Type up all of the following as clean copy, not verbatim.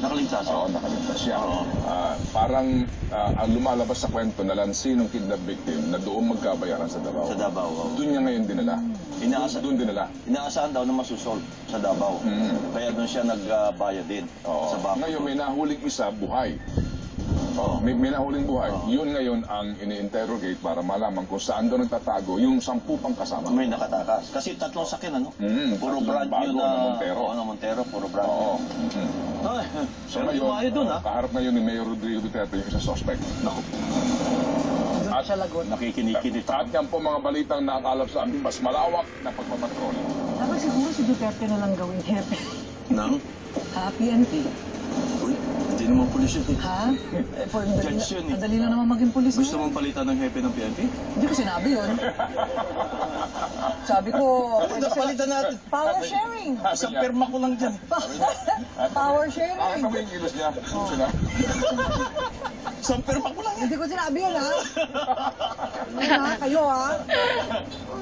Nakaligtas? Oo, nakaligtas siya. Parang ang lumalabas sa kwento na lansi ng kidnap victim na doon magkabayaran sa Davao. Sa Davao. Doon niya ngayon dinala. Doon dinala. Inaasahan daw na masusol sa Davao. Kaya doon siya nagbayad din. Sa bangko. Ngayon may nahuling isa, buhay. May nahuling buhay. Yun ngayon ang ini-interrogate para malaman kung saan doon nagtatago yung 10 pang kasama. May nakatakas. Kasi 3 sakyan, ano? Puro brand new na Montero. Montero, puro brand new. So ngayon, kaharap ngayon ni Mayor Rodrigo Duterte yung isa suspect. Naku. At siya lagot. Nakikinikit. At yan po mga balitang nakakalap sa aming mas malawak na pagpapatrol. Dapat siguro si Duterte na lang gawin hepe. Nang? PNP. Uy, hindi naman pulis yun. Ha? Judge yun eh. Madali lang naman maging pulis. Gusto mong palitan ng hepe ng PNP? Hindi ko sinabi yun. Sabi ko, Palitan natin. power sharing. Isang perma ko lang dyan. Power sharing. Ano ba yung kilos niya? Isang perma ko lang yan. Hindi ko sinabi yun, ha? Kayo, ha?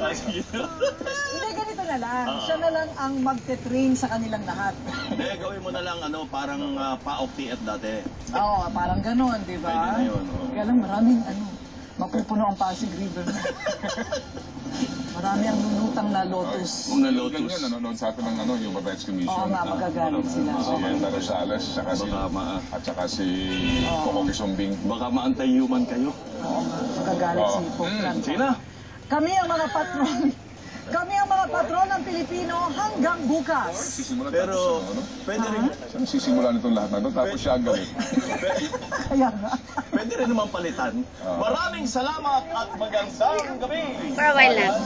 Hindi, ganito na lang. Siya na lang ang magte-train sa kanilang lahat. Hindi, gawin mo na lang parang pa-off dati. Oo, parang ganon, di ba? Pwede na yun. Kaya lang maraming mapupuno ang Pasig River na. Marami ang nunutang na lotus. Mga lotus. Ganyan, nanonood sa atin ng yung Babayets Commission. Oo nga, magagalit sila. Si Enda Rosales, at saka si Coco Kisumbing. Baka ma-anti-human kayo. Oo nga, magagalit si Pope Francis. Sina? Kami ang mga patron. Kami ang mga patron ng Pilipino hanggang bukas. Pero, pwede rin. Saan sisimula nitong lahat na ito? Tapos siya ang galit. Kaya nga. Pwede rin naman palitan. Maraming salamat at magandang gabi. For a while lang.